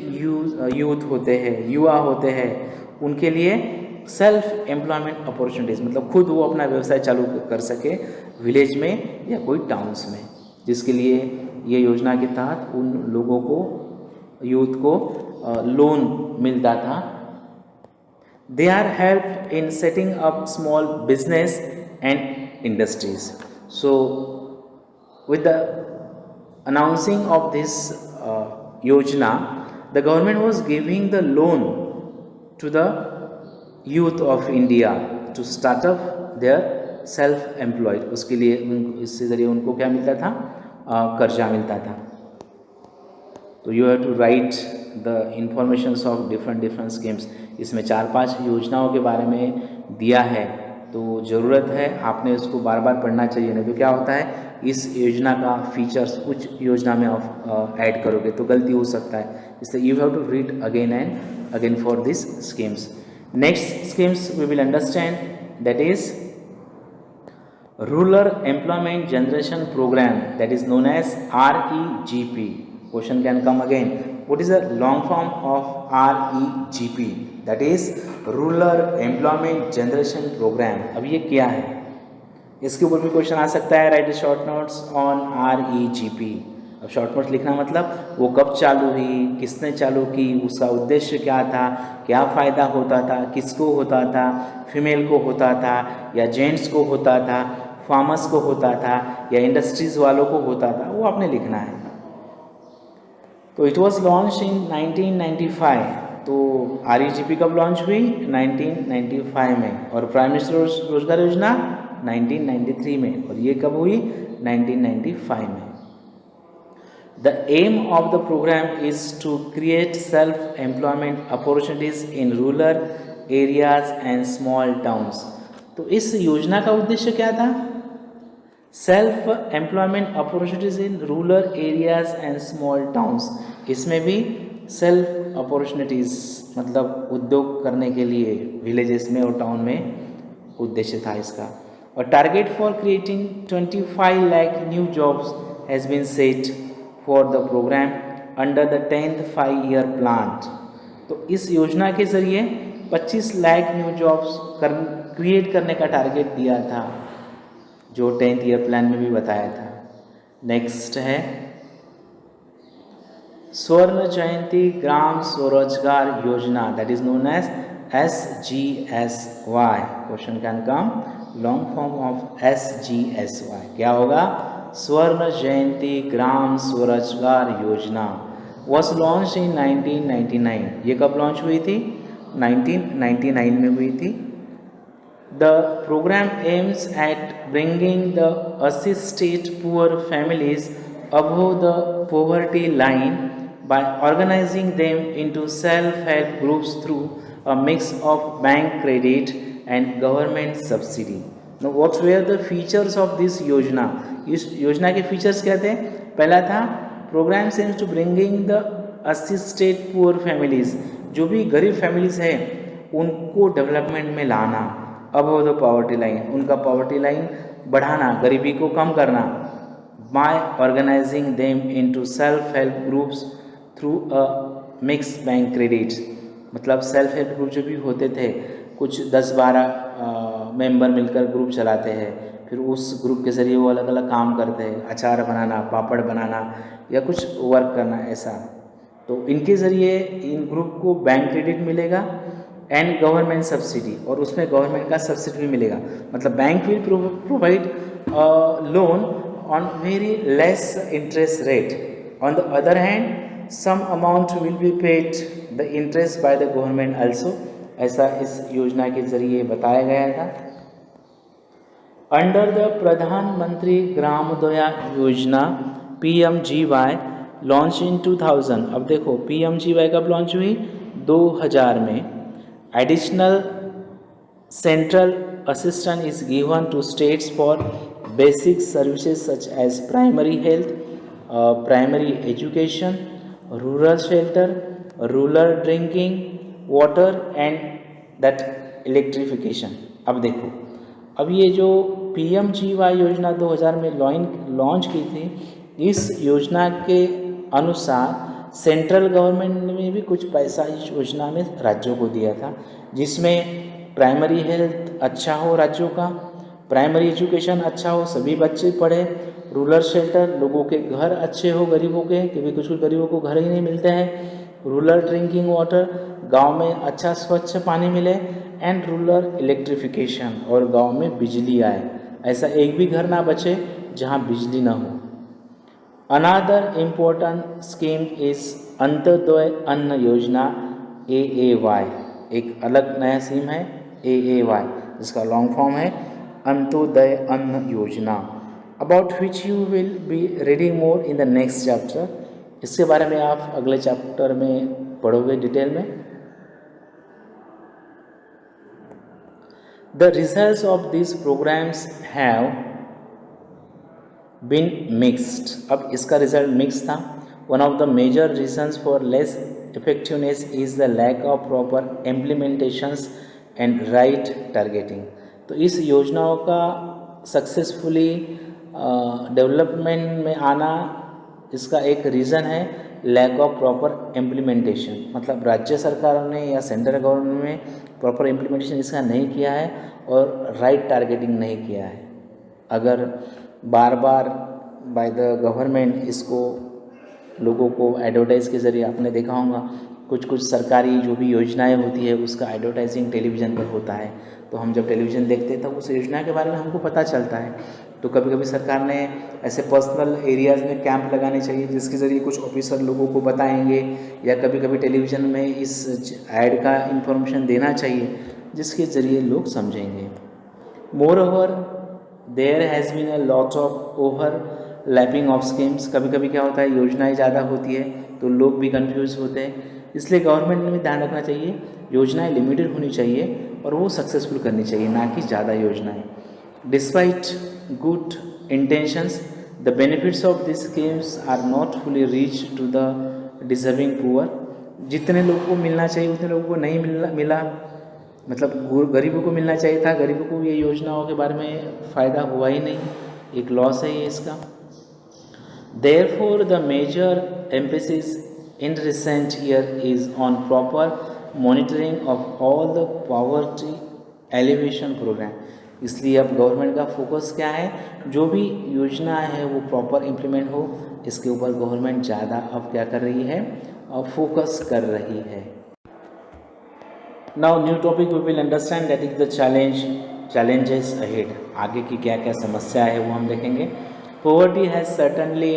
A: youth होते हैं, युवा होते हैं, उनके लिए सेल्फ एम्प्लॉयमेंट अपॉर्चुनिटीज़, मतलब खुद वो अपना व्यवसाय चालू कर सके विलेज में या कोई टाउन्स में, जिसके लिए ये योजना के तहत उन लोगों को, यूथ को लोन मिलता था। They are help in setting up small business and industries. So with the announcing of this योजना, the government was giving the loan to the youth of India to start up their self employed. उसके लिए इसके ज़रिए उनको क्या मिलता था, कर्जा मिलता था। तो you have to write the informations of different schemes. इसमें 4-5 योजनाओं के बारे में दिया है, तो ज़रूरत है आपने उसको बार बार पढ़ना चाहिए, नहीं तो क्या होता है इस योजना का फीचर्स कुछ योजना में आप ऐड करोगे तो गलती हो सकता है, इसलिए you have to read again and again for this schemes. Next schemes we will understand, that is Rural Employment Generation Program, that is known as REGP. Question can come again. What is the long form of REGP? That is Rural Employment Generation Program. अब ये क्या है, इसके ऊपर भी question आ सकता है। Right short notes on REGP। अब शॉर्ट नोट्स लिखना मतलब वो कब चालू हुई, किसने चालू की, उसका उद्देश्य क्या था, क्या फ़ायदा होता था, किसको होता था, फीमेल को होता था या जेंट्स को होता था, फार्मर्स को होता था या इंडस्ट्रीज़ वालों को होता था, वो आपने लिखना है। तो इट वॉज लॉन्च इन 1995। तो REGP कब लॉन्च हुई, 1995 में, और प्राइम मिनिस्टर रोजगार योजना 1993 में, और ये कब हुई, 1995 में। The aim of the program is to create self-employment opportunities in rural areas and small towns. तो इस योजना का उद्देश्य क्या था, self employment opportunities in rural areas and small towns. इसमें भी सेल्फ अपॉर्चुनिटीज़ मतलब उद्योग करने के लिए विलेजेस में और टाउन में उद्देश्य था इसका। और target for creating 25 lakh new jobs has been set for the program under the 10th 5-year plan. तो इस योजना के ज़रिए 25 लाख न्यू जॉब्स क्रिएट करने का टारगेट दिया था, जो 10th ईयर प्लान में भी बताया था। नेक्स्ट है स्वर्ण जयंती ग्राम स्वरोजगार योजना, that is known as SGSY। Question can come, long form of SGSY क्या होगा, स्वर्ण जयंती ग्राम स्वरोजगार योजना वॉज लॉन्च इन 1999। ये कब लॉन्च हुई थी, 1999 में हुई थी। The program aims at bringing the assisted poor families above the poverty line by organizing them into self-help groups through a mix of bank credit and government subsidy. Now, what were the features of this योजना? इस योजना के features क्या थे, पहला था programme aims to bringing the assisted poor families, जो भी गरीब फैमिलीज हैं उनको डेवलपमेंट में लाना, अबव द पॉवर्टी लाइन, उनका पॉवर्टी लाइन बढ़ाना, गरीबी को कम करना, by organizing them into self help groups through a mix bank credits. मतलब सेल्फ हेल्प ग्रुप जो भी होते थे, कुछ 10-12 मेंबर मिलकर ग्रुप चलाते हैं, फिर उस ग्रुप के ज़रिए वो अलग अलग काम करते हैं, अचार बनाना, पापड़ बनाना या कुछ वर्क करना ऐसा। तो इनके ज़रिए इन ग्रुप को बैंक क्रेडिट मिलेगा एंड गवर्नमेंट सब्सिडी, और उसमें गवर्नमेंट का सब्सिडी भी मिलेगा। मतलब bank will provide loan on very less interest rate. On the other hand some amount will be paid the interest by the government also. ऐसा इस योजना के जरिए बताया गया था। अंडर द प्रधानमंत्री ग्रामोदय योजना PMGY लॉन्च इन 2000। अब देखो PMGY कब लॉन्च हुई, 2000 में। Additional central assistance is given to states for basic services such as primary health, primary education, rural shelter, rural drinking water and that electrification। अब देखो, अब ये जो PMGY योजना 2000 में लॉन्च की थी, इस योजना के अनुसार सेंट्रल गवर्नमेंट ने भी कुछ पैसा इस योजना में राज्यों को दिया था, जिसमें प्राइमरी हेल्थ अच्छा हो राज्यों का, प्राइमरी एजुकेशन अच्छा हो, सभी बच्चे पढ़े, रूरल शेल्टर लोगों के घर अच्छे हो गरीबों के, क्योंकि कुछ गरीबों को घर ही नहीं मिलते हैं, रूरल ड्रिंकिंग वाटर गांव में अच्छा स्वच्छ पानी मिले, एंड रूरल इलेक्ट्रिफिकेशन और गांव में बिजली आए, ऐसा एक भी घर ना बचे जहां बिजली ना हो। Another important scheme is Antyodaya अन्न योजना AAY, एक अलग नया स्कीम है AAY, जिसका लॉन्ग फॉर्म है अंत्योदय अन्न योजना, about which you will be reading more in the next chapter. इसके बारे में आप अगले चैप्टर में पढ़ोगे डिटेल में। The results of this programs have been mixed. अब इसका रिजल्ट मिक्स था। One of the major reasons for less effectiveness is the lack of proper implementations and right targeting. तो इस योजनाओं का सक्सेसफुली डेवलपमेंट में आना, इसका एक रीज़न है लैक ऑफ प्रॉपर इम्प्लीमेंटेशन, मतलब राज्य सरकारों ने या सेंट्रल गवर्नमेंट ने प्रॉपर इम्प्लीमेंटेशन इसका नहीं किया है और राइट टारगेटिंग नहीं किया है। अगर बार बार बाय द गवर्नमेंट इसको लोगों को एडवर्टाइज़ के ज़रिए, आपने देखा होगा कुछ सरकारी जो भी योजनाएं होती है उसका एडवर्टाइजिंग टेलीविज़न पर होता है, तो हम जब टेलीविज़न देखते हैं तब उस योजना के बारे में हमको पता चलता है। तो कभी कभी सरकार ने ऐसे पर्सनल एरियाज़ में कैंप लगाने चाहिए जिसके ज़रिए कुछ ऑफिसर लोगों को बताएंगे, या कभी कभी टेलीविज़न में इस ऐड का इंफॉर्मेशन देना चाहिए जिसके ज़रिए लोग समझेंगे। Moreover there has been a lot of overlapping of schemes. कभी कभी क्या होता है, योजनाएं ज़्यादा होती है तो लोग भी कंफ्यूज होते हैं, इसलिए गवर्नमेंट ने भी ध्यान रखना चाहिए योजनाएं लिमिटेड होनी चाहिए और वो सक्सेसफुल करनी चाहिए, ना कि ज़्यादा योजनाएं। Despite good intentions the benefits of this schemes are not fully reach to the deserving poor. जितने लोगों को मिलना चाहिए उतने लोगों को नहीं मिला, मतलब गरीबों को मिलना चाहिए था, गरीबों को ये योजनाओं के बारे में फ़ायदा हुआ ही नहीं, एक लॉस है ये इसका। Therefore, the major emphasis in recent year is on proper monitoring of all the poverty alleviation program। इसलिए अब गवर्नमेंट का फोकस क्या है, जो भी योजना है वो प्रॉपर इम्प्लीमेंट हो, इसके ऊपर गवर्नमेंट ज़्यादा अब क्या कर रही है, अब फोकस कर रही है। Now new topic we will understand that is the challenges ahead. आगे की क्या क्या समस्या है वो हम देखेंगे। Poverty has certainly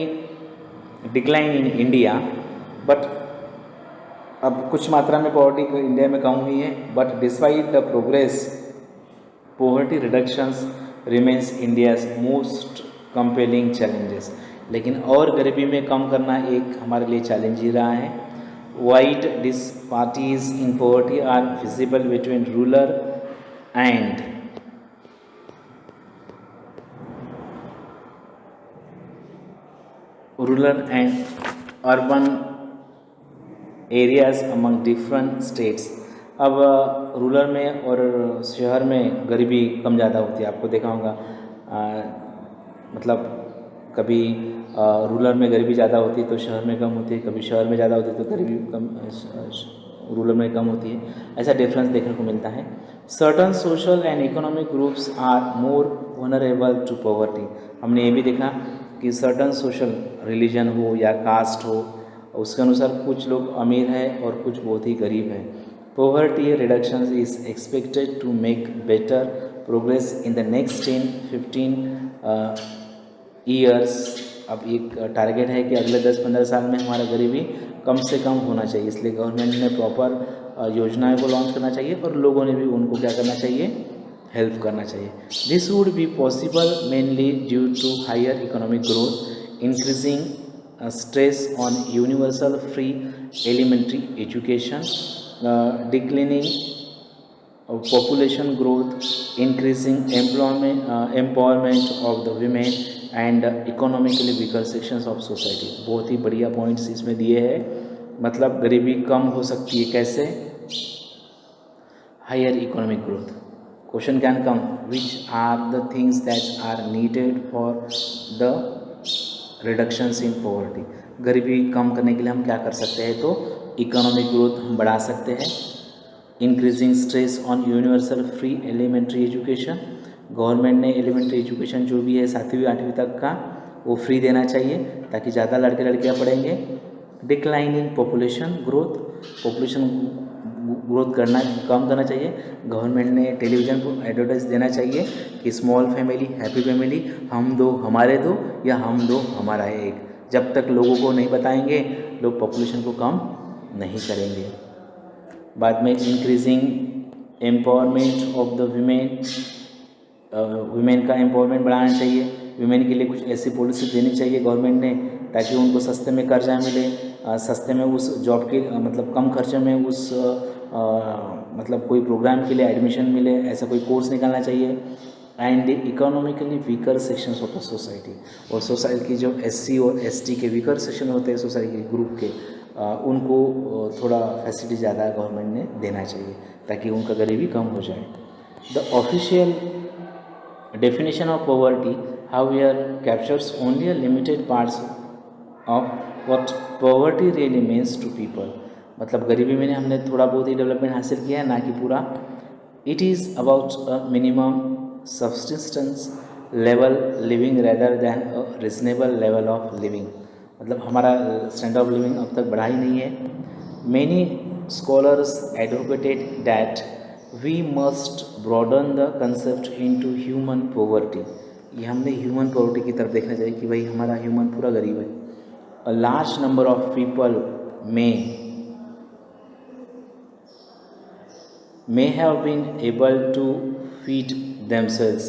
A: declined in India, but अब कुछ मात्रा में पॉवर्टी इंडिया में कम हुई है, but despite the progress poverty reductions remains India's most compelling challenges। लेकिन और गरीबी में कम करना एक हमारे लिए चैलेंज ही रहा है। Wide disparities in poverty are visible between rural and urban areas among different states. अब रूरल में और शहर में गरीबी कम ज़्यादा होती है, आपको देखा होगा, मतलब कभी रूरल में गरीबी ज़्यादा होती है तो शहर में कम होती है, कभी शहर में ज़्यादा होती है तो गरीबी कम रूरल में कम होती है, ऐसा डिफरेंस देखने को मिलता है। Certain social and economic groups are more vulnerable to poverty. हमने ये भी देखा कि सर्टन सोशल, रिलीजन हो या कास्ट हो, उसके अनुसार कुछ लोग अमीर हैं और कुछ बहुत ही गरीब हैं। Poverty reduction is expected to make better progress in the next 10-15 years. अब एक टारगेट है कि अगले 10-15 साल में हमारा गरीबी कम से कम होना चाहिए, इसलिए गवर्नमेंट ने प्रॉपर योजनाएं को लॉन्च करना चाहिए और लोगों ने भी उनको क्या करना चाहिए, हेल्प करना चाहिए। This would be possible mainly due to higher economic growth, increasing stress on universal free elementary education, declining population growth, increasing empowerment of the women and economically weaker sections of society। बहुत ही बढ़िया points इसमें दिए हैं, मतलब गरीबी कम हो सकती है कैसे, higher economic growth. Question can come, which are the things that are needed for the reductions in poverty. गरीबी कम करने के लिए हम क्या कर सकते हैं, तो इकोनॉमिक ग्रोथ हम बढ़ा सकते हैं। Increasing stress on universal free elementary education, government ने एलिमेंट्री एजुकेशन जो भी है 7वीं 8वीं तक का वो फ्री देना चाहिए ताकि ज़्यादा लड़के लड़कियाँ पढ़ेंगे। Declining population growth, population growth कम करना चाहिए। गवर्नमेंट ने टेलीविज़न पर एडवर्टाइज देना चाहिए कि स्मॉल फैमिली हैप्पी फैमिली, हम दो हमारे दो या हम दो हमारा एक। जब तक लोगों को नहीं बताएंगे लोग पॉपुलेशन को कम नहीं करेंगे। बाद में increasing empowerment of the women, women का एम्पावरमेंट बढ़ाना चाहिए। वीमेन के लिए कुछ ऐसी पॉलिसी देनी चाहिए गवर्नमेंट ने ताकि उनको सस्ते में कर्जा मिले, सस्ते में उस जॉब के मतलब कम खर्चे में उस मतलब कोई प्रोग्राम के लिए एडमिशन मिले, ऐसा कोई कोर्स निकालना चाहिए। And economically weaker sections of the society, और सोसाइटी की जो SC और ST के वीकर सेक्शन होते हैं सोसाइटी के ग्रुप के, उनको थोड़ा फैसिलिटी ज़्यादा गवर्नमेंट ने देना चाहिए ताकि उनका गरीबी कम हो जाए। The official definition of poverty however captures only a limited parts of what poverty really means to people। मतलब गरीबी में हमने थोड़ा बहुत ही डेवलपमेंट हासिल किया है, ना कि पूरा। It is about a minimum subsistence level living rather than a reasonable level of living. मतलब हमारा स्टैंडर्ड ऑफ लिविंग अब तक बढ़ा ही नहीं है। Many scholars advocated that we must broaden the concept into human poverty. ये हमने ह्यूमन पॉवर्टी की तरफ देखना चाहिए कि भाई हमारा ह्यूमन पूरा गरीब है। A large number of people may have been able to feed themselves.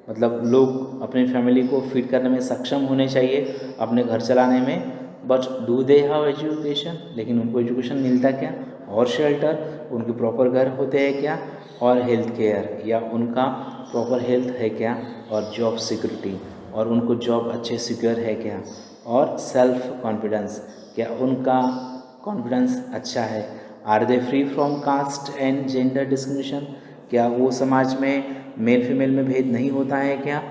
A: मतलब लोग अपनी फैमिली को फीड करने में सक्षम होने चाहिए, अपने घर चलाने में। But do they have education, लेकिन उनको एजुकेशन मिलता क्या? और शेल्टर, उनके प्रॉपर घर होते हैं क्या? और हेल्थ केयर, या उनका प्रॉपर हेल्थ है क्या? और जॉब सिक्योरिटी, और उनको जॉब अच्छे सिक्योर है क्या? और सेल्फ कॉन्फिडेंस, क्या उनका कॉन्फिडेंस अच्छा है? Are they free from caste and gender discrimination, क्या वो समाज में मेल फीमेल में भेद नहीं होता है क्या?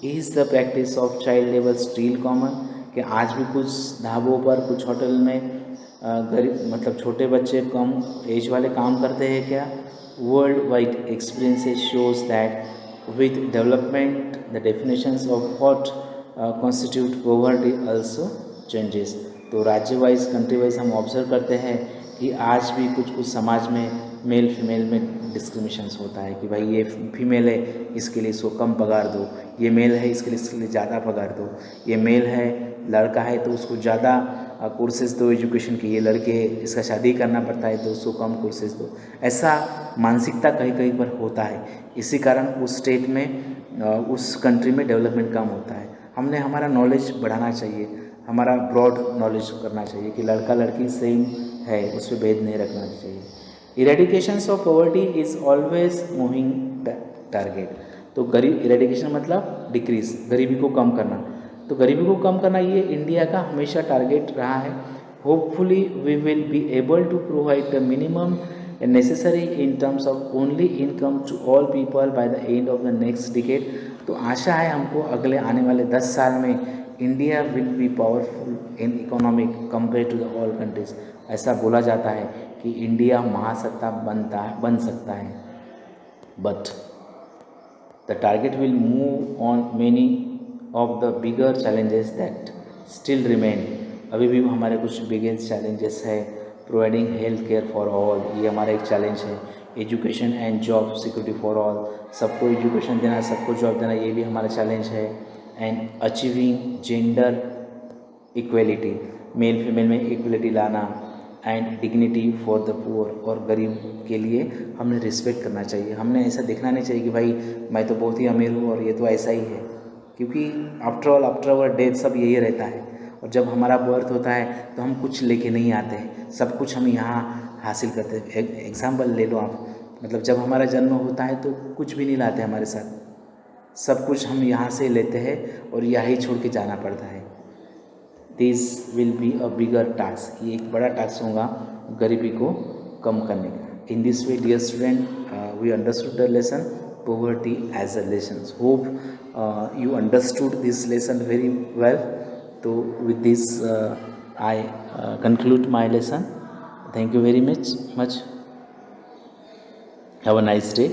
A: Is the practice of child labour still common, कि आज भी कुछ ढाबों पर, कुछ होटल में गरीब मतलब छोटे बच्चे कम एज वाले काम करते हैं क्या? World wide experiences shows that with development the definitions of what constitute poverty also changes. तो राज्य वाइज, कंट्री वाइज हम ऑब्जर्व करते हैं कि आज भी कुछ समाज में मेल फीमेल में डिस्क्रिमिनेशंस होता है कि भाई ये फीमेल है इसके लिए इसको कम पगार दो, ये मेल है इसके लिए ज़्यादा पगार दो, ये मेल है लड़का है तो उसको ज़्यादा कोर्सेज दो एजुकेशन के, ये लड़के इसका शादी करना पड़ता है तो उसको कम कोर्सेज दो। ऐसा मानसिकता कहीं कहीं पर होता है। इसी कारण उस स्टेट में, उस कंट्री में डेवलपमेंट कम होता है। हमने हमारा नॉलेज बढ़ाना चाहिए, हमारा ब्रॉड नॉलेज करना चाहिए कि लड़का लड़की सेम है, उस पर भेद नहीं रखना चाहिए। Eradications of poverty is always moving target. तो गरीब, इरेडिकेशन मतलब डिक्रीज, गरीबी को कम करना। तो गरीबी को कम करना ये इंडिया का हमेशा टारगेट रहा है। Hopefully we will be able to provide the minimum necessary in terms of only income to all people by the end of the next decade. तो आशा है हमको अगले आने वाले 10 साल में India will be powerful in economic compare to the all countries. ऐसा बोला जाता है कि इंडिया महासत्ता बन सकता है, but the target will move on many of the bigger challenges that still remain. अभी भी हमारे कुछ बिगेस्ट चैलेंजेस है। Providing health care for all, ये हमारा एक चैलेंज है। Education and job security for all, सबको एजुकेशन देना, सबको जॉब देना, ये भी हमारा चैलेंज है। And achieving gender equality, male female में इक्वलिटी लाना। And dignity for the poor, और गरीब के लिए हमने रिस्पेक्ट करना चाहिए। हमने ऐसा देखना नहीं चाहिए कि भाई मैं तो बहुत ही अमीर हूँ और ये तो ऐसा ही है, क्योंकि आफ्टर आवर डेथ सब यही रहता है। और जब हमारा बर्थ होता है तो हम कुछ लेके नहीं आते हैं, सब कुछ हम यहाँ हासिल करते हैं। एग्जाम्पल ले लो आप, मतलब जब हमारा जन्म होता है तो कुछ भी नहीं लाते हमारे साथ, सब कुछ हम यहाँ से लेते हैं और यहाँ छोड़ के जाना पड़ता है। This will be a bigger task, ये एक बड़ा टास्क होगा गरीबी को कम करने का। In this way dear student, we understood the lesson poverty as a lesson. Hope you understood this lesson very well. So with this I conclude my lesson. Thank you very much. Have a nice day.